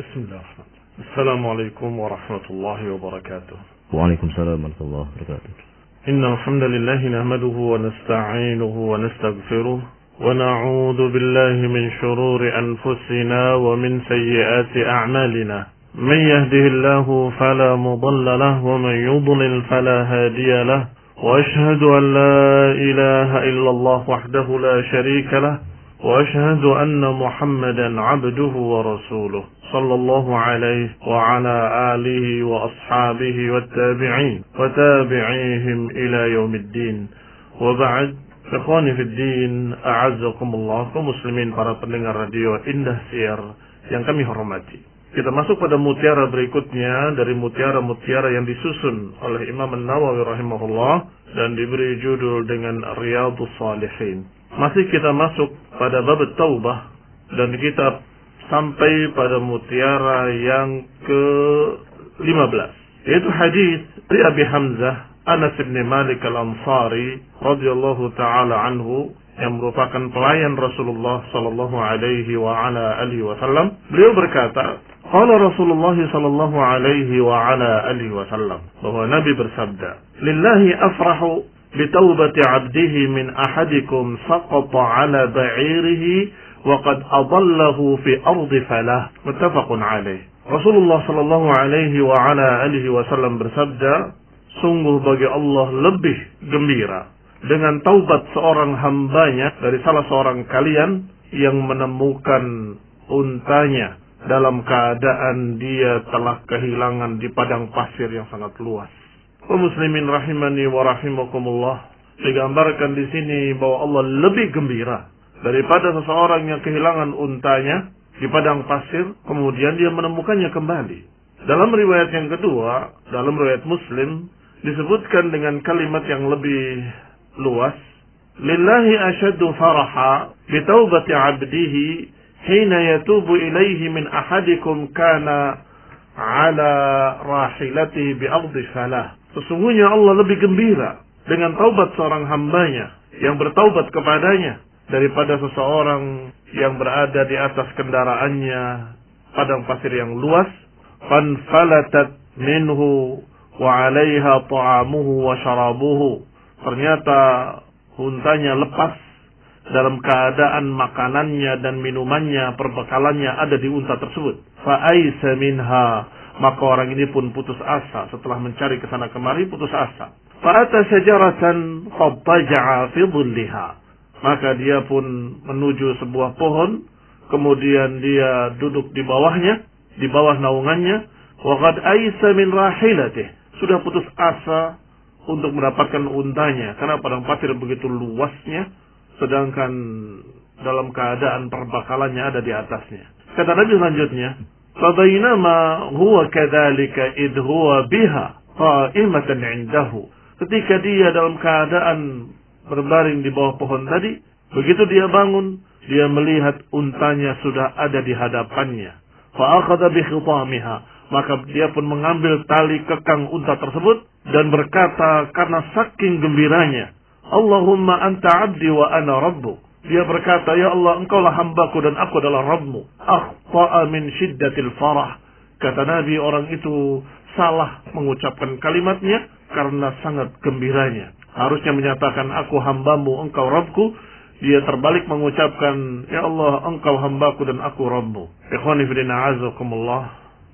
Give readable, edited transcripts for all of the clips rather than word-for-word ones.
بسم الله الرحمن الرحيم. السلام عليكم ورحمة الله وبركاته. وعليكم السلام ورحمة الله وبركاته. إن الحمد لله نحمده ونستعينه ونستغفره ونعوذ بالله من شرور أنفسنا ومن سيئات أعمالنا. من يهده الله فلا مضل له ومن يضلل فلا هادي له. وأشهد أن لا إله إلا الله وحده لا شريك له. وأشهد أن محمدا عبده ورسوله صلى الله عليه وعلى آله وأصحابه والتابعين وتابعيهم إلى يوم الدين. وبعد، ikhwani fid din, a'azzakumullah, kaum muslimin, para pendengar radio Indah Siar yang kami hormati. Kita masuk pada mutiara berikutnya dari mutiara-mutiara yang disusun oleh Imam An-Nawawi rahimahullah dan diberi judul dengan Riyadhus Shalihin. Masih kita masuk pada bab taubah dan kita sampai pada mutiara yang ke-15, yaitu hadis dari Abi Hamzah Anas bin Malik Al-Ansari radhiyallahu taala anhu yang merupakan pelayan Rasulullah sallallahu alaihi wa ala alihi wasallam. Beliau berkata, qala Rasulullah sallallahu alaihi wa ala alihi wasallam, bahwa Nabi bersabda, lillahi afrahu bitaubati 'abdihi min ahadikum saqata 'ala ba'irihi wa qad adallahu fi ardi falah. Muttafaqun alaih. Rasulullah sallallahu alaihi wa ala alihi wasallam bersabda, sungguh bagi Allah lebih gembira dengan taubat seorang hambanya dari salah seorang kalian yang menemukan untanya dalam keadaan dia telah kehilangan di padang pasir yang sangat luas. Kaum muslimin rahimani wa rahimakumullah, digambarkan di sini bahwa Allah lebih gembira daripada seseorang yang kehilangan untanya di padang pasir kemudian dia menemukannya kembali. Dalam riwayat yang kedua, dalam riwayat Muslim, disebutkan dengan kalimat yang lebih luas, lillahi ashaddu faraha bi taubati 'abdihi hina yatubu ilaihi min ahadikum kana ala rahilatihi bi ardi falah. Sesungguhnya Allah lebih gembira dengan taubat seorang hambanya yang bertaubat kepadanya daripada seseorang yang berada di atas kendaraannya padang pasir yang luas, fanfalatat minhu wa 'alaiha ta'amuhu wa syarabuhu. Ternyata untanya lepas dalam keadaan makanannya dan minumannya, perbekalannya ada di unta tersebut. Fa aisa minha, maka orang ini pun putus asa setelah mencari ke sana kemari, putus asa. Fa ata syajaratan fattaja'a fi dhilliha, maka dia pun menuju sebuah pohon, kemudian dia duduk di bawahnya, di bawah naungannya. Wa qad aisa min rahilatih, sudah putus asa untuk mendapatkan untanya karena padang pasir begitu luasnya, sedangkan dalam keadaan perbekalannya ada di atasnya. Kata Nabi selanjutnya, fabainama huwa kadzalika id huwa biha qa'imatan 'indahu, ketika dia dalam keadaan berbaring di bawah pohon tadi, begitu dia bangun, dia melihat untanya sudah ada di hadapannya. Fa akhadha bi khitamiha, maka dia pun mengambil tali kekang unta tersebut dan berkata karena saking gembiranya, Allahumma anta 'abdi wa ana rabbuk. Dia berkata, ya Allah, engkaulah hambaku dan aku adalah Rabbmu. Akhta'a min syiddatil farah. Kata Nabi, orang itu salah mengucapkan kalimatnya karena sangat gembiranya. Harusnya menyatakan aku hambamu, engkau Rabbku. Dia terbalik mengucapkan, ya Allah, engkau hambaku dan aku Rabbmu. Ikhwani fillah, a'azakumullah,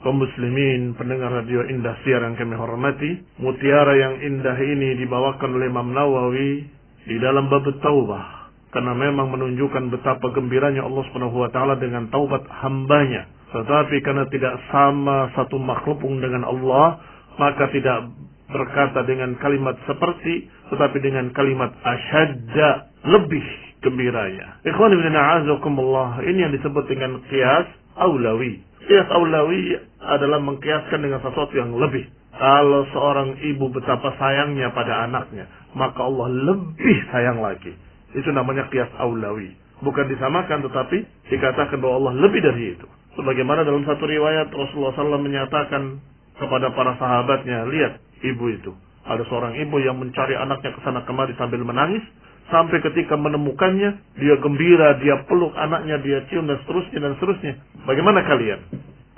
kaum muslimin, pendengar radio Indah Siar yang kami hormati, mutiara yang indah ini dibawakan oleh Imam Nawawi di dalam bab taubah, karena memang menunjukkan betapa gembiranya Allah Subhanahu wa taala dengan taubat hambanya. Tetapi karena tidak sama satu makhluk dengan Allah, maka tidak berkata dengan kalimat seperti, tetapi dengan kalimat asyadda, lebih gembiranya. Ikhwan ibn a'azakumullah, ini yang disebut dengan qiyas aulawi. Qiyas aulawi adalah mengkiaskan dengan sesuatu yang lebih. Kalau seorang ibu betapa sayangnya pada anaknya, maka Allah lebih sayang lagi. Itu namanya qiyas aulawi. Bukan disamakan, tetapi dikatakan bahwa Allah lebih dari itu. Sebagaimana dalam satu riwayat Rasulullah SAW menyatakan kepada para sahabatnya, lihat ibu itu. Ada seorang ibu yang mencari anaknya ke sana kemari sambil menangis. Sampai ketika menemukannya, dia gembira, dia peluk anaknya, dia cium dan seterusnya dan seterusnya. Bagaimana kalian?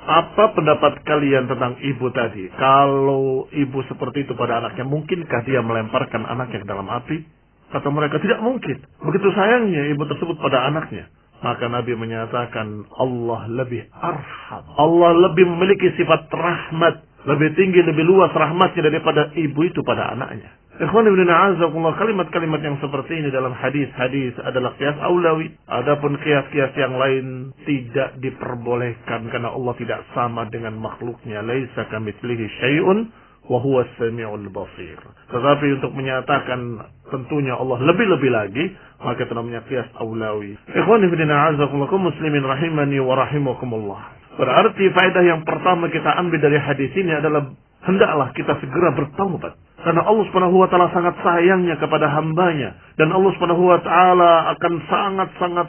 Apa pendapat kalian tentang ibu tadi? Kalau ibu seperti itu pada anaknya, mungkinkah dia melemparkan anaknya ke dalam api? Kata mereka, tidak mungkin. Begitu sayangnya ibu tersebut pada anaknya. Maka Nabi menyatakan, Allah lebih arham. Allah lebih memiliki sifat rahmat. Lebih tinggi, lebih luas rahmatnya daripada ibu itu pada anaknya. Ikhwan ibn a'azakumullah, kalimat-kalimat yang seperti ini dalam hadis-hadis adalah qiyas aulawi. Adapun qiyas-qiyas yang lain tidak diperbolehkan karena Allah tidak sama dengan makhluknya. Laisa kamitslihi syai'un wa huwa as-sami'ul basir. Tetapi untuk menyatakan tentunya Allah lebih-lebih lagi, maka itu namanya qiyas aulawi. Ikhwan ibn a'azakumullah, muslimin rahimani wa rahimakumullah. Berarti faedah yang pertama kita ambil dari hadis ini adalah hendaklah kita segera bertaubat. Karena Allah Subhanahu wa taala sangat sayangnya kepada hambanya, dan Allah Subhanahu wa taala akan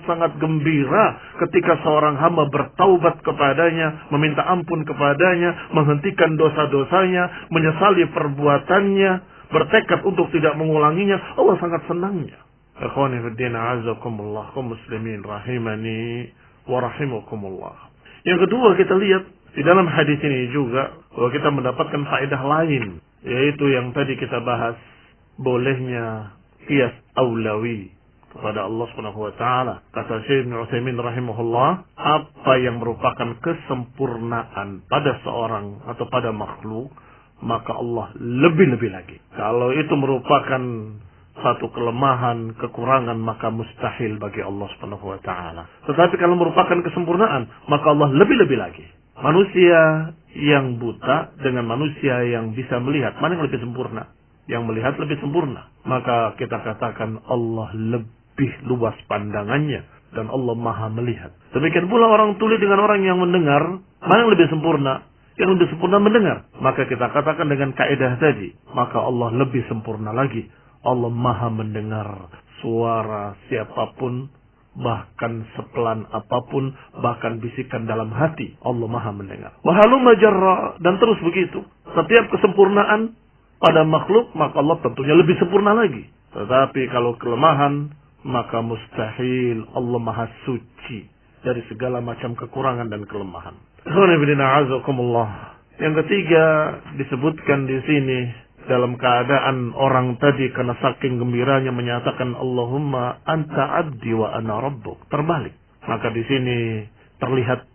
sangat gembira ketika seorang hamba bertaubat kepadanya, meminta ampun kepadanya, menghentikan dosa-dosanya, menyesali perbuatannya, bertekad untuk tidak mengulanginya. Allah sangat senangnya. Ikhwani fi din, a'azakumullah, kaum muslimin rahimani wa rahimakumullah. Yang kedua, kita lihat di dalam hadis ini juga bahwa kita mendapatkan faedah lain, yaitu yang tadi kita bahas, bolehnya qiyas aulawi kepada Allah Subhanahu wa taala. Kata Syekh Ibnu Utsaimin rahimahullah, apa yang merupakan kesempurnaan pada seorang atau pada makhluk, maka Allah lebih-lebih lagi. Kalau itu merupakan satu kelemahan, kekurangan, maka mustahil bagi Allah Subhanahu wa taala. Tetapi kalau merupakan kesempurnaan, maka Allah lebih-lebih lagi. Manusia yang buta dengan manusia yang bisa melihat, mana yang lebih sempurna? Yang melihat lebih sempurna. Maka kita katakan Allah lebih luas pandangannya dan Allah maha melihat. Demikian pula orang tuli dengan orang yang mendengar, mana yang lebih sempurna? Yang lebih sempurna mendengar. Maka kita katakan dengan kaidah tadi, maka Allah lebih sempurna lagi. Allah maha mendengar suara siapapun, bahkan sepelan apapun, bahkan bisikan dalam hati, Allah maha mendengar. Wahalumma jarra, dan terus begitu. Setiap kesempurnaan pada makhluk, maka Allah tentunya lebih sempurna lagi. Tetapi kalau kelemahan, maka mustahil. Allah maha suci dari segala macam kekurangan dan kelemahan. Yang ketiga disebutkan di sini, dalam keadaan orang tadi karena saking gembiranya menyatakan Allahumma anta abdi wa ana rabbuk, terbalik. Maka di sini terlihat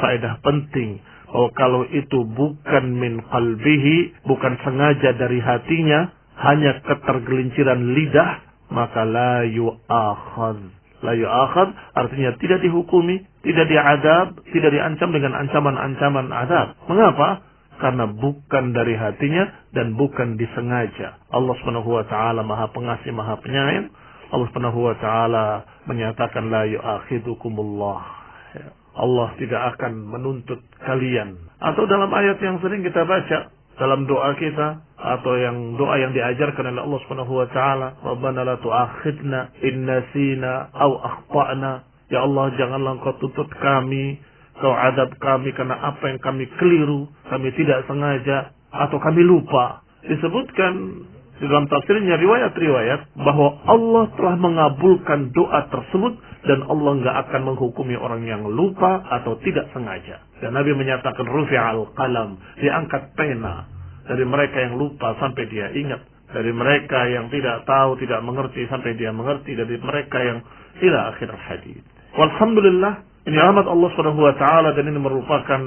faedah penting bahwa kalau itu bukan min qalbihi, bukan sengaja dari hatinya, hanya ketergelinciran lidah, maka la yu'akhadz. La yu'akhadz artinya tidak dihukumi, tidak diadab, tidak diancam dengan ancaman-ancaman adab. Mengapa? Karena bukan dari hatinya dan bukan disengaja. Allah Subhanahu wa taala Maha Pengasih, Maha Penyayang. Allah Subhanahu wa taala menyatakan la yu'akhidukumullah. Allah tidak akan menuntut kalian. Atau dalam ayat yang sering kita baca dalam doa kita, atau yang doa yang diajarkan oleh Allah Subhanahu wa taala, Rabbana la tu'akhidna in nasina aw akhtana. Ya Allah, janganlah Engkau tuntut kami, Kau adab kami karena apa yang kami keliru, kami tidak sengaja, atau kami lupa. Disebutkan di dalam tafsirnya riwayat-riwayat bahwa Allah telah mengabulkan doa tersebut dan Allah nggak akan menghukumi orang yang lupa atau tidak sengaja. Dan Nabi menyatakan rufi'al qalam, diangkat pena dari mereka yang lupa sampai dia ingat, dari mereka yang tidak tahu, tidak mengerti sampai dia mengerti, dari mereka yang ila akhir hadis. Walhamdulillah, ini rahmat Allah Subhanahu wa taala, dan ini merupakan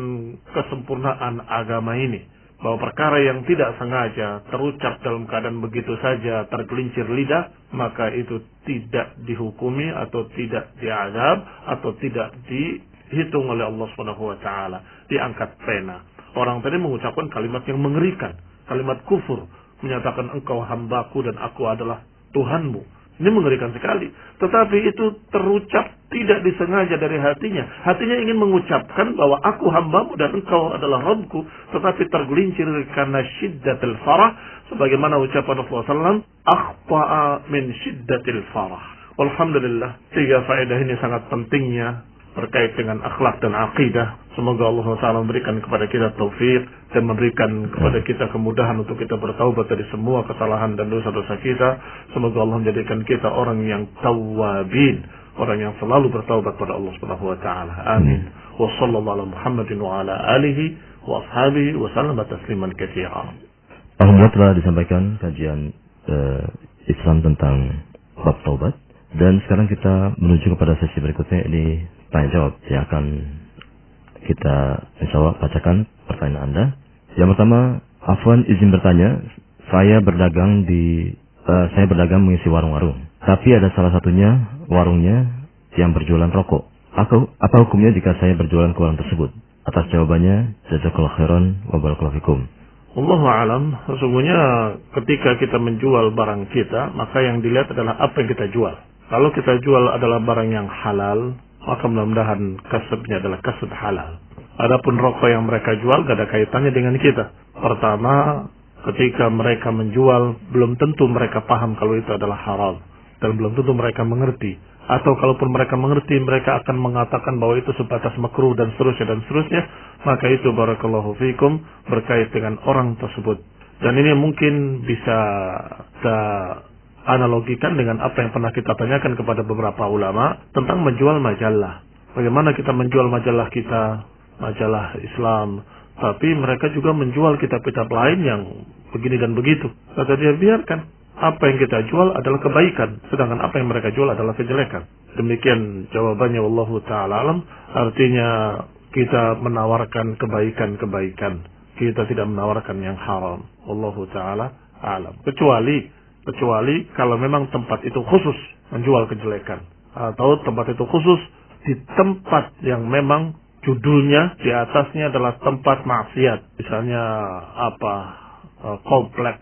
kesempurnaan agama ini. Bahwa perkara yang tidak sengaja terucap dalam keadaan begitu saja, tergelincir lidah, maka itu tidak dihukumi atau tidak diazab atau tidak dihitung oleh Allah Subhanahu wa taala. Diangkat pena. Orang tadi mengucapkan kalimat yang mengerikan, kalimat kufur, menyatakan engkau hambaku dan aku adalah Tuhanmu. Ini mengerikan sekali. Tetapi itu terucap tidak disengaja dari hatinya. Hatinya ingin mengucapkan bahwa aku hambamu dan engkau adalah Rabbku. Tetapi tergelincir karena syiddatil farah. Sebagaimana ucapan Rasulullah SAW, akhta'a min syiddatil farah. Alhamdulillah, 3 faedah ini sangat pentingnya terkait dengan akhlak dan akidah. Semoga Allah SWT memberikan kepada kita taufik dan memberikan kepada kita kemudahan untuk kita bertaubat dari semua kesalahan dan dosa-dosa kita. Semoga Allah menjadikan kita orang yang tawwabin, orang yang selalu bertaubat pada Allah Subhanahu wa taala. Amin. Wa sallallahu ala Muhammadin wa ala alihi wa ashabihi wa sallama tasliman katsira. Alhamdulillah telah disampaikan kajian Islam tentang bab taubat, dan sekarang kita menuju kepada sesi berikutnya, ini tanya jawab yang akan kita insyaallah bacakan pertanyaan Anda. Yang pertama, Afwan izin bertanya, saya berdagang mengisi warung-warung, tapi ada salah satunya warungnya yang berjualan rokok. Apa hukumnya jika saya berjualan ke warung tersebut? Atas jawabannya, jazakallahu khairan wa barakallahu fikum. Wallahu a'lam. Sesungguhnya ketika kita menjual barang kita, maka yang dilihat adalah apa yang kita jual. Kalau kita jual adalah barang yang halal, maka mudah-mudahan kasabnya adalah kasab halal. Adapun rokok yang mereka jual gak ada kaitannya dengan kita. Pertama, ketika mereka menjual, belum tentu mereka paham kalau itu adalah haram, dan belum tentu mereka mengerti. Atau kalaupun mereka mengerti, mereka akan mengatakan bahwa itu sebatas makruh dan seterusnya. Maka itu barakallahu fikum berkait dengan orang tersebut. Dan ini mungkin bisa kita analogikan dengan apa yang pernah kita tanyakan kepada beberapa ulama tentang menjual majalah. Bagaimana kita menjual majalah kita, majalah Islam, tapi mereka juga menjual kitab-kitab lain yang begini dan begitu. Kata dia, biarkan. Apa yang kita jual adalah kebaikan, sedangkan apa yang mereka jual adalah kejelekan. Demikian jawabannya, wallahu ta'ala alam. Artinya kita menawarkan kebaikan-kebaikan, kita tidak menawarkan yang haram. Wallahu ta'ala alam. Kecuali kalau memang tempat itu khusus menjual kejelekan, atau tempat itu khusus di tempat yang memang judulnya di atasnya adalah tempat maksiat, misalnya komplek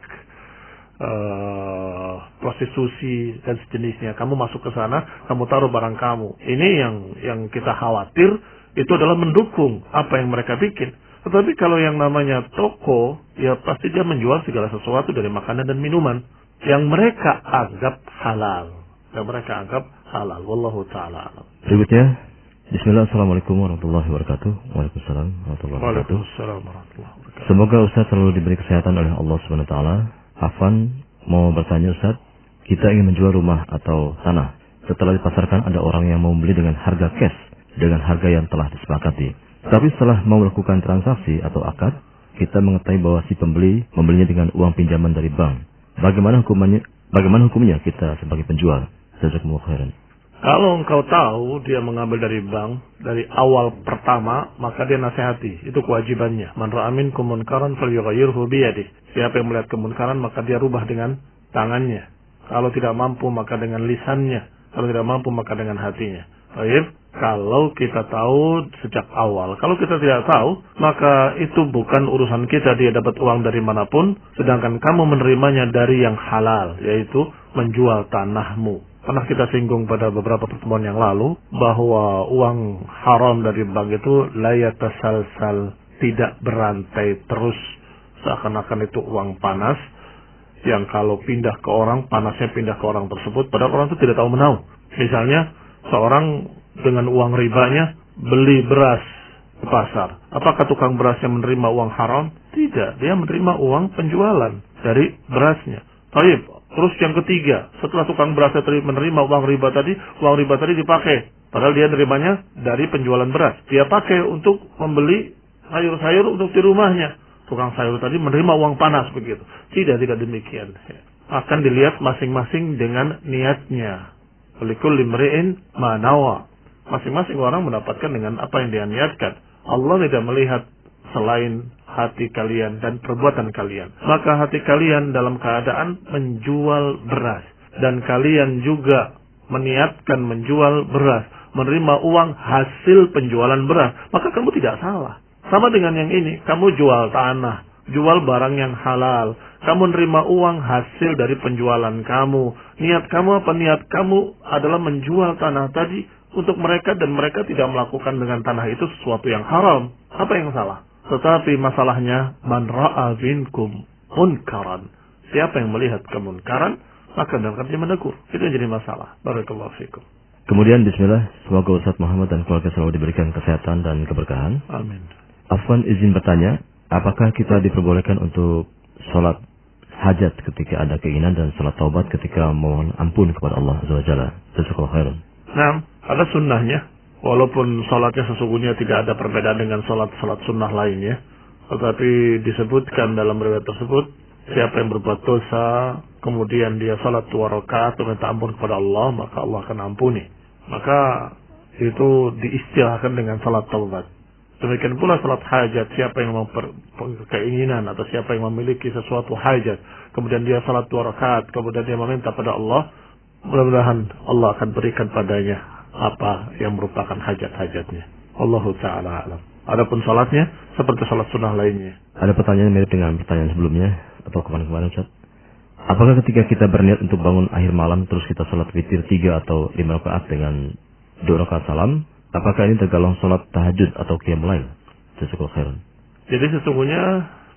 prostitusi dan sejenisnya. Kamu masuk ke sana, kamu taruh barang kamu. Ini yang kita khawatir, itu adalah mendukung apa yang mereka bikin. Tetapi kalau yang namanya toko, ya pasti dia menjual segala sesuatu dari makanan dan minuman yang mereka anggap halal. Wallahu ta'ala alam. Berikutnya, bismillah, assalamualaikum warahmatullahi wabarakatuh. Waalaikumsalam warahmatullahi wabarakatuh. Semoga Ustaz selalu diberi kesehatan oleh Allah Subhanahu wa taala. Afwan mau bertanya, Ustaz, kita ingin menjual rumah atau tanah. Setelah dipasarkan, ada orang yang mau membeli dengan harga cash, dengan harga yang telah disepakati. Tapi setelah mau melakukan transaksi atau akad, kita mengetahui bahwa si pembeli membelinya dengan uang pinjaman dari bank. Bagaimana hukumnya kita sebagai penjual? Jazakumullah khairan. Kalau engkau tahu dia mengambil dari bank dari awal pertama, maka dia nasihati. Itu kewajibannya. Man ra'a minkum munkaran falyughayyirhu biyadihi. Siapa yang melihat kemunkaran, maka dia rubah dengan tangannya. Kalau tidak mampu, maka dengan lisannya. Kalau tidak mampu, maka dengan hatinya. Baik, kalau kita tahu sejak awal. Kalau kita tidak tahu, maka itu bukan urusan kita. Dia dapat uang dari manapun, sedangkan kamu menerimanya dari yang halal, yaitu menjual tanahmu. Pernah kita singgung pada beberapa pertemuan yang lalu bahwa uang haram dari bank itu la yatasalsal, tidak berantai terus, seakan-akan itu uang panas yang kalau pindah ke orang, panasnya pindah ke orang tersebut, padahal orang itu tidak tahu menau. Misalnya seorang dengan uang ribanya beli beras ke pasar. Apakah tukang berasnya menerima uang haram? Tidak, dia menerima uang penjualan dari berasnya. Baik. Terus yang ketiga, setelah tukang beras menerima uang riba tadi dipakai. Padahal dia nerimanya dari penjualan beras. Dia pakai untuk membeli sayur-sayur untuk di rumahnya. Tukang sayur tadi menerima uang panas begitu. Tidak demikian. Akan dilihat masing-masing dengan niatnya. Likulli imri'in ma nawa. Masing-masing orang mendapatkan dengan apa yang dia niatkan. Allah tidak melihat selain hati kalian dan perbuatan kalian. Maka hati kalian dalam keadaan menjual beras, dan kalian juga meniatkan menjual beras, menerima uang hasil penjualan beras, maka kamu tidak salah. Sama dengan yang ini, kamu jual tanah, jual barang yang halal, kamu menerima uang hasil dari penjualan kamu. Niat kamu apa? Niat kamu adalah menjual tanah tadi untuk mereka, dan mereka tidak melakukan dengan tanah itu sesuatu yang haram. Apa yang salah? Tetapi masalahnya, man ra'a minkum munkaran. Siapa yang melihat kemunkaran, maka hendaknya dia menegur. Itu yang jadi masalah. Barakallahu fikum. Kemudian bismillah, semoga Ustaz Muhammad dan keluarga selalu diberikan kesehatan dan keberkahan. Amin. Afwan izin bertanya, apakah kita diperbolehkan untuk sholat hajat ketika ada keinginan dan sholat taubat ketika mohon ampun kepada Allah Azza wa Jalla? Jazakallahu khairan. Nah, ada sunnahnya. Walaupun sholatnya sesungguhnya tidak ada perbedaan dengan sholat sunnah lainnya, tetapi disebutkan dalam riwayat tersebut, siapa yang berbuat dosa, kemudian dia sholat 2 rakaat meminta ampun kepada Allah, maka Allah akan ampuni. Maka itu diistilahkan dengan sholat taubat. Demikian pula sholat hajat, siapa yang keinginan atau siapa yang memiliki sesuatu hajat, kemudian dia sholat 2 rakaat, kemudian dia meminta pada Allah, mudah-mudahan Allah akan berikan padanya apa yang merupakan hajat-hajatnya. Allahu ta'ala alam. Adapun salatnya seperti salat sunnah lainnya. Ada pertanyaan mirip dengan pertanyaan sebelumnya atau kemarin-kemarin, Ustaz. Apakah ketika kita berniat untuk bangun akhir malam terus kita salat witir 3 atau 5 rakaat dengan 2 rakaat salam, apakah ini tergolong salat tahajud atau qiyamul lail? Jazakallahu khairan. Jadi sesungguhnya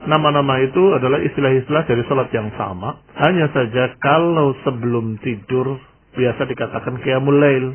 nama-nama itu adalah istilah-istilah dari salat yang sama. Hanya saja kalau sebelum tidur biasa dikatakan qiyamul lail.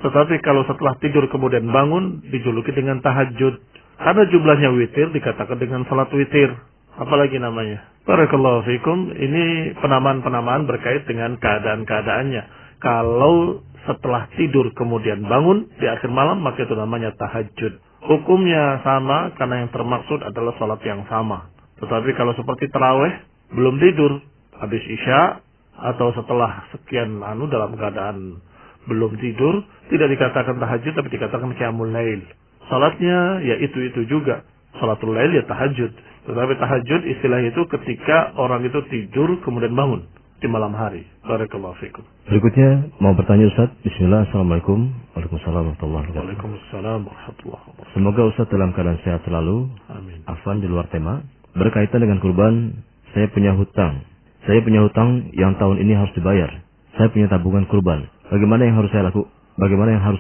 Tetapi kalau setelah tidur kemudian bangun dijuluki dengan tahajud. Karena jumlahnya witir dikatakan dengan salat witir. Apalagi namanya. Barakallahu fikum. Ini penamaan-penamaan berkait dengan keadaan-keadaannya. Kalau setelah tidur kemudian bangun di akhir malam, maka itu namanya tahajud. Hukumnya sama karena yang termaksud adalah salat yang sama. Tetapi kalau seperti tarawih, belum tidur, habis isya, atau setelah sekian dalam keadaan belum tidur, tidak dikatakan tahajud tapi dikatakan qiyamul lail. Salatnya ya itu juga. Salatul lail ya tahajud. Tetapi tahajud istilah itu ketika orang itu tidur kemudian bangun di malam hari. Barakallahu fikum. Berikutnya mau bertanya Ustaz. Bismillah. Assalamualaikum. Waalaikumsalam warahmatullahi wabarakatuh. Waalaikumsalam warahmatullahi wabarakatuh. Semoga Ustaz dalam keadaan sehat selalu. Amin. Afwan di luar tema. Berkaitan dengan kurban, saya punya hutang. Saya punya hutang yang tahun ini harus dibayar. Saya punya tabungan kurban. Bagaimana yang harus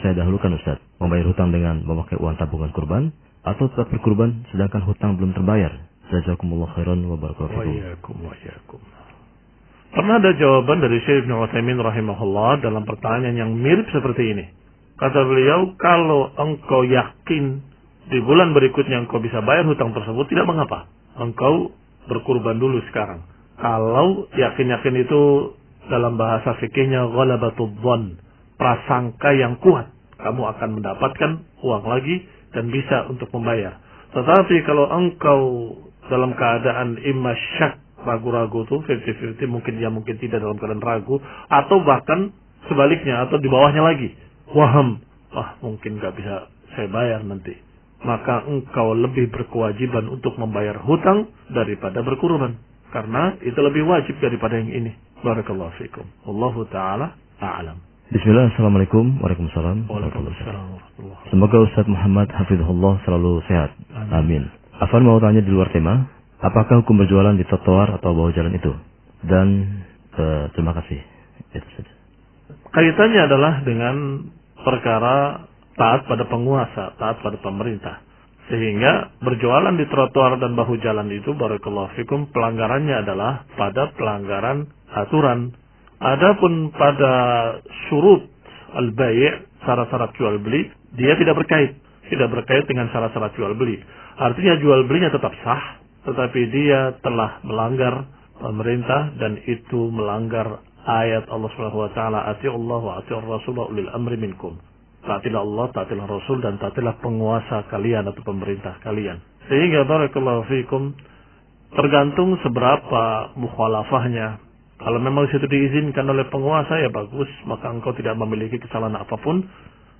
saya dahulukan Ustaz? Membayar hutang dengan memakai uang tabungan kurban atau tetap berkurban sedangkan hutang belum terbayar? Jazakumullah khairan wa barakallahu fikum. Wa iyyakum. Pernah ada jawaban dari Syekh Ibnu Utsaimin rahimahullah dalam pertanyaan yang mirip seperti ini. Kata beliau, kalau engkau yakin di bulan berikutnya engkau bisa bayar hutang tersebut, tidak mengapa. Engkau berkurban dulu sekarang. Kalau yakin-yakin itu dalam bahasa fikihnya ghalabatul dhon, prasangka yang kuat, kamu akan mendapatkan uang lagi dan bisa untuk membayar. Tetapi kalau engkau dalam keadaan imma syak, ragu-ragu tuh 50-50, mungkin ya mungkin tidak, dalam keadaan ragu, atau bahkan sebaliknya atau di bawahnya lagi, waham, mungkin nggak bisa saya bayar nanti, maka engkau lebih berkewajiban untuk membayar hutang daripada berkurban, karena itu lebih wajib daripada yang ini. Barakallahu fikum. Wallahu ta'ala a'lam. Bismillah. Assalamualaikum. Waalaikumsalam. Semoga Ustaz Muhammad hafizahullah selalu sehat. Amin. Afan mau tanya di luar tema, apakah hukum berjualan di trotoar atau bawah jalan itu? Dan terima kasih. Itu saja. Kaitannya adalah dengan perkara taat pada penguasa, taat pada pemerintah. Sehingga berjualan di trotoar dan bahu jalan itu, barakallahu fikum, pelanggarannya adalah pada pelanggaran aturan. Adapun pada syurut al-bai', syarat-syarat jual beli, dia tidak berkait dengan syarat-syarat jual beli. Artinya jual belinya tetap sah, tetapi dia telah melanggar pemerintah dan itu melanggar ayat Allah Subhanahu wa taala, atiullah wa atiur rasul wa ulil amri minkum. Taatilah Allah, taatilah Rasul, dan taatilah penguasa kalian atau pemerintah kalian. Sehingga barakallahu fikum, tergantung seberapa mukhalafahnya. Kalau memang situ diizinkan oleh penguasa, ya bagus, maka engkau tidak memiliki kesalahan apapun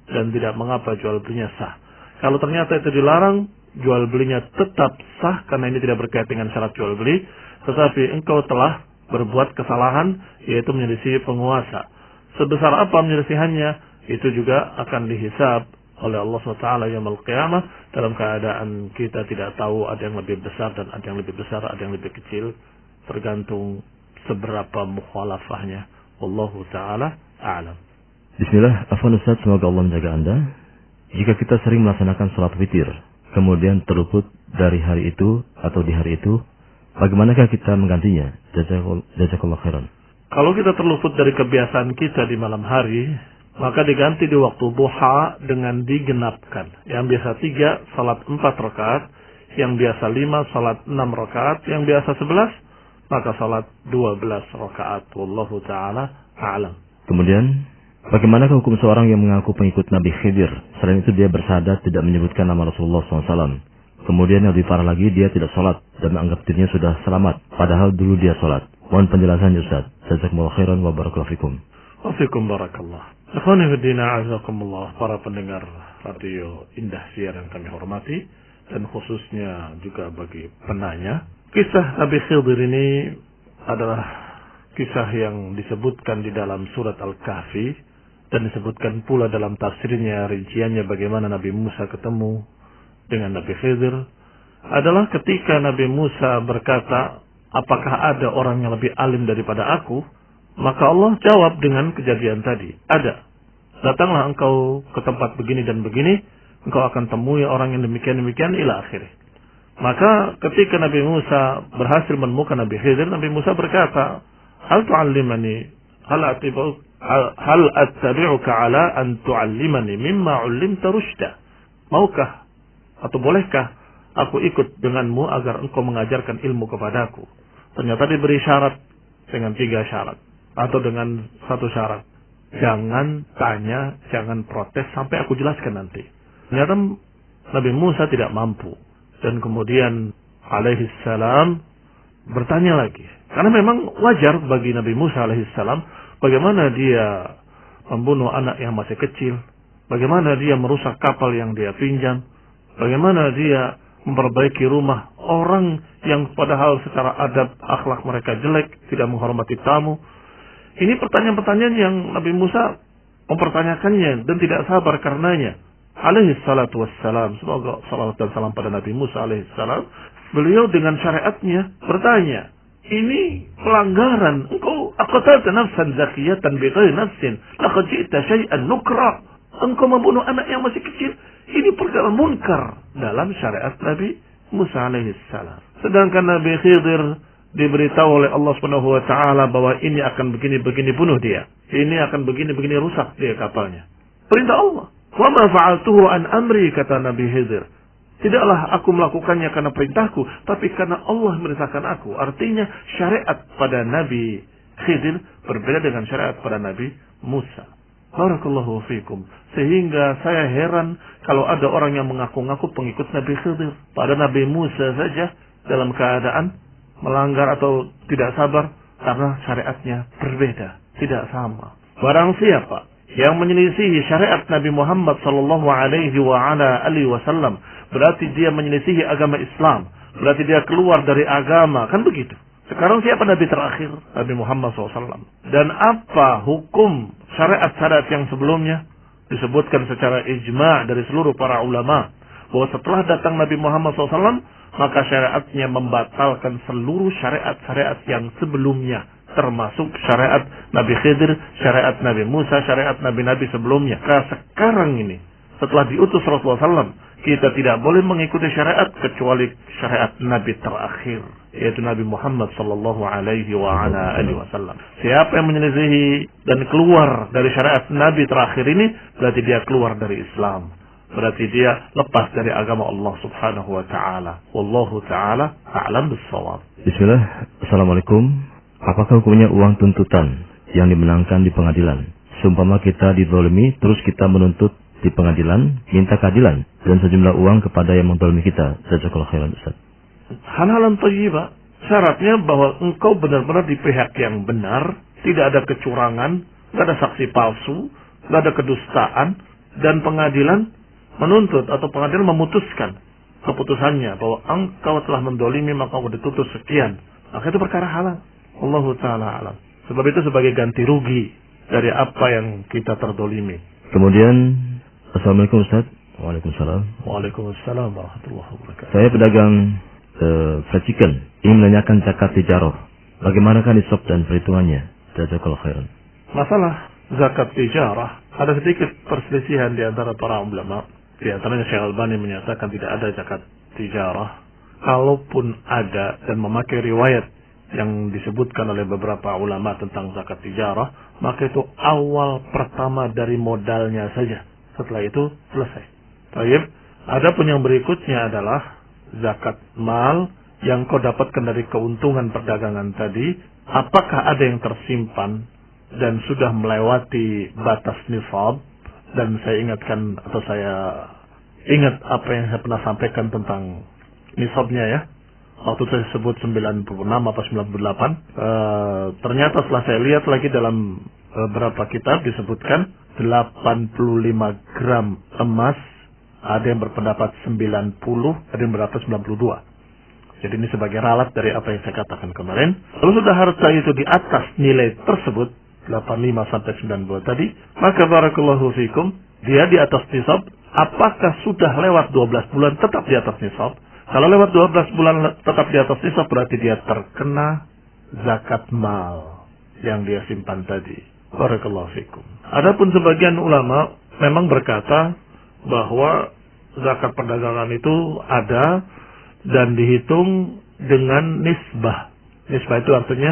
dan tidak mengapa jual belinya sah. Kalau ternyata itu dilarang, jual belinya tetap sah karena ini tidak berkait dengan syarat jual beli, tetapi engkau telah berbuat kesalahan, yaitu menyelisih penguasa. Sebesar apa menyelisihannya, itu juga akan dihisab oleh Allah SWT yaumul qiyamah, dalam keadaan kita tidak tahu ada yang lebih besar dan ada yang lebih besar, ada yang lebih kecil, tergantung seberapa mukhalafahnya. Wallahu ta'ala a'lam. Bismillah. Afwan Ustaz, semoga Allah menjaga Anda. Jika kita sering melaksanakan sholat witir, kemudian terluput dari hari itu atau di hari itu, bagaimanakah kita menggantinya? Jazakallahu khairan. Kalau kita terluput dari kebiasaan kita di malam hari, maka diganti di waktu duha dengan digenapkan. Yang biasa 3, salat 4 rakaat. Yang biasa 5, salat 6 rakaat. Yang biasa 11, maka salat 12 rakaat. Wallahu ta'ala a'lam. Kemudian Bagaimanakah hukum seorang yang mengaku pengikut Nabi Khidir? Selain itu dia bersyahadat tidak menyebutkan nama Rasulullah SAW. Kemudian yang lebih parah lagi, dia tidak sholat dan menganggap dirinya sudah selamat, padahal dulu dia sholat. Mohon penjelasannya Ustaz. Jazakumullah khairan wa barakallahu fikum. Wafikum barakallah. Ikhwani fiddina azakumullah, para pendengar radio Indah Siar yang kami hormati, dan khususnya juga bagi penanya. Kisah Nabi Khidir ini adalah kisah yang disebutkan di dalam surat Al-Kahfi, dan disebutkan pula dalam tafsirnya, rinciannya bagaimana Nabi Musa ketemu dengan Nabi Khidir, adalah ketika Nabi Musa berkata, apakah ada orang yang lebih alim daripada aku? Maka Allah jawab dengan kejadian tadi, ada. Datanglah engkau ke tempat begini dan begini, engkau akan temui orang yang demikian-demikian ila akhirih. Maka ketika Nabi Musa berhasil menemukan Nabi Khidir, Nabi Musa berkata, hal tu'allimani, hal attabi'uka ala an tu'allimani mimma 'ullimta rusyda. Maukah atau bolehkah aku ikut denganmu agar engkau mengajarkan ilmu kepadaku? Ternyata diberi syarat dengan 3 syarat. Atau dengan 1 syarat. Jangan tanya, jangan protes sampai aku jelaskan nanti. Ternyata Nabi Musa tidak mampu. Dan kemudian alaihissalam bertanya lagi. Karena memang wajar bagi Nabi Musa alaihissalam bagaimana dia membunuh anak yang masih kecil. Bagaimana dia merusak kapal yang dia pinjam. Bagaimana dia memperbaiki rumah orang yang padahal secara adab akhlak mereka jelek, tidak menghormati tamu. Ini pertanyaan-pertanyaan yang Nabi Musa mempertanyakannya dan tidak sabar karenanya. Alaihi salatu wassalam, semoga salawat dan salam pada Nabi Musa alaihi salam. Beliau dengan syariatnya bertanya, ini pelanggaran. Engkau aqtalta nafsan zakiyatan bighairi nafsin, laqad ji'ta syai'an nukra. Engkau membunuh anak yang masih kecil. Ini perkara munkar dalam syariat Nabi Musa alaihi salam. Sedangkan Nabi Khidir diberitahu oleh Allah Subhanahu wa taala bahwa ini akan begini-begini bunuh dia. Ini akan begini-begini rusak dia kapalnya. Perintah Allah. Wa ma fa'altuhu an amri, kata Nabi Khidir. Tidaklah aku melakukannya karena perintahku, tapi karena Allah merintahkan aku. Artinya syariat pada Nabi Khidir berbeda dengan syariat pada Nabi Musa. Barakallahu fikum. Sehingga saya heran kalau ada orang yang mengaku-ngaku pengikut Nabi Khidir. Pada Nabi Musa saja dalam keadaan melanggar atau tidak sabar karena syariatnya berbeda, tidak sama. Barang siapa yang menyelisihi syariat Nabi Muhammad sallallahu alaihi wasallam, berarti dia menyelisihi agama Islam, berarti dia keluar dari agama, kan begitu. Sekarang siapa Nabi terakhir? Nabi Muhammad SAW. Dan apa hukum syariat-syariat yang sebelumnya? Disebutkan secara ijma' dari seluruh para ulama bahwa setelah datang Nabi Muhammad SAW, maka syariatnya membatalkan seluruh syariat-syariat yang sebelumnya, termasuk syariat Nabi Khidir, syariat Nabi Musa, syariat Nabi-Nabi sebelumnya. Karena sekarang ini, setelah diutus Rasulullah SAW, kita tidak boleh mengikuti syariat kecuali syariat Nabi terakhir, yaitu Nabi Muhammad sallallahu alaihi wasallam. Siapa yang menyelisihi dan keluar dari syariat Nabi terakhir ini, berarti dia keluar dari Islam. Berarti dia lepas dari agama Allah Subhanahu wa taala. Wallahu taala a'lam bis-shawab. Bismillah. Assalamualaikum. Apakah hukumnya uang tuntutan yang dimenangkan di pengadilan? Seumpama kita dizalimi terus kita menuntut di pengadilan, minta keadilan dan sejumlah uang kepada yang menzalimi kita. Jazakallahu khairan Ustaz. Hal-hal thayyibah. Syaratnya bahwa engkau benar-benar di pihak yang benar, tidak ada kecurangan, tidak ada saksi palsu, tidak ada kedustaan, dan pengadilan menuntut atau pengadilan memutuskan keputusannya bahwa engkau telah mendolimi maka engkau dituntut sekian. Maka itu perkara halal. Allahu ta'ala alam. Sebab itu sebagai ganti rugi dari apa yang kita terdolimi. Kemudian, Assalamualaikum Ustaz. Waalaikumsalam. Waalaikumsalam warahmatullahi wabarakatuh. Saya pedagang fried chicken, ingin menanyakan zakat tijarah. Bagaimanakah nisab dan perhitungannya? Jazakallahu khairan. Masalah zakat tijarah, ada sedikit perselisihan di antara para ulama. Di antaranya Syekh Al-Albani menyatakan tidak ada zakat tijarah. Kalaupun ada dan memakai riwayat yang disebutkan oleh beberapa ulama tentang zakat tijarah, maka itu awal pertama dari modalnya saja. Setelah itu selesai. Baik. Adapun yang berikutnya adalah zakat mal yang kau dapatkan dari keuntungan perdagangan tadi. Apakah ada yang tersimpan dan sudah melewati batas nisab, dan saya ingatkan atau saya ingat apa yang saya pernah sampaikan tentang nisabnya ya. Waktu saya sebut 96 atau 98, ternyata setelah saya lihat lagi dalam beberapa kitab disebutkan 85 gram emas, ada yang berpendapat 90, ada yang berpendapat 92. Jadi ini sebagai ralat dari apa yang saya katakan kemarin. Kalau sudah harta itu di atas nilai tersebut, 85 sampai 92 tadi, maka barakallahu fikum, dia di atas nisab. Apakah sudah lewat 12 bulan tetap di atas nisab? Kalau lewat 12 bulan tetap di atas nisab, berarti dia terkena zakat mal yang dia simpan tadi. Barakallahu fikum. Adapun sebagian ulama memang berkata bahwa zakat perdagangan itu ada dan dihitung dengan nisbah. Nisbah itu artinya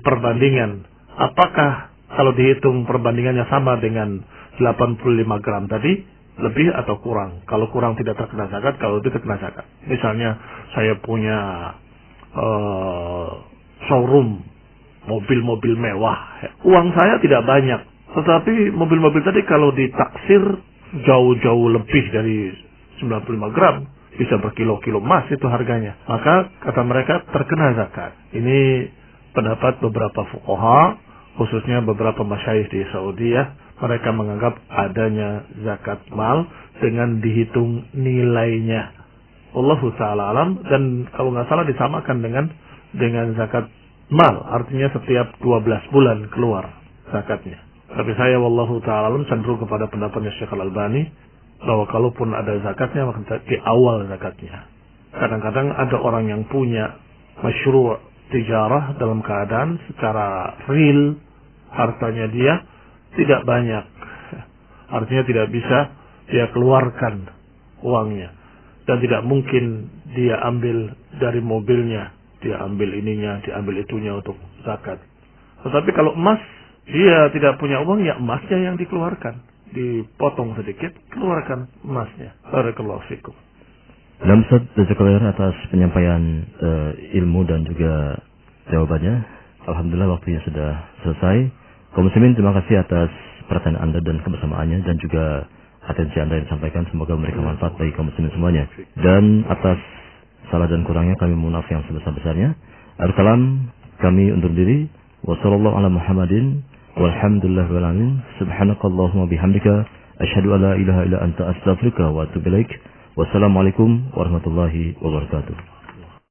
perbandingan. Apakah kalau dihitung perbandingannya sama dengan 85 gram tadi, lebih atau kurang? Kalau kurang tidak terkena zakat, kalau itu terkena zakat. Misalnya saya punya showroom mobil-mobil mewah, uang saya tidak banyak, tetapi mobil-mobil tadi kalau ditaksir jauh-jauh lebih dari 95 gram, bisa berkilo-kilo emas itu harganya, maka kata mereka terkena zakat. Ini pendapat beberapa fuqaha, khususnya beberapa masyayikh di Saudi ya. Mereka menganggap adanya zakat mal dengan dihitung nilainya. Wallahu ta'ala alam. Dan kalau nggak salah disamakan dengan zakat mal, artinya setiap 12 bulan keluar zakatnya. Tapi saya wallahu ta'ala alam cenderung kepada pendapatnya Syekh Al-Albani, bahwa kalaupun ada zakatnya, maka di awal zakatnya. Kadang-kadang ada orang yang punya masyru' tijarah dalam keadaan secara real hartanya dia tidak banyak, artinya tidak bisa dia keluarkan uangnya, dan tidak mungkin dia ambil dari mobilnya, dia ambil ininya, diambil itunya untuk zakat. Tetapi kalau emas, dia tidak punya uang, ya emasnya yang dikeluarkan, dipotong sedikit, keluarkan emasnya. Barakallahu fikum. Dan Ustaz, jazakallahu atas penyampaian ilmu dan juga jawabannya. Alhamdulillah waktunya sudah selesai. Kaum muslimin, terima kasih atas perhatian Anda dan kebersamaannya, dan juga atensi Anda yang disampaikan. Semoga memberikan manfaat bagi kaum muslimin semuanya. Dan atas salah dan kurangnya kami mohon maaf yang sebesar-besarnya. Akhir kalam, kami undur diri. Wassallallahu ala Muhammadin walhamdulillahil alamin. Subhanakallahumma bihamdika asyhadu an la ilaha illa anta astaghfiruka wa atubu ilaik. Wassalamualaikum warahmatullahi wabarakatuh.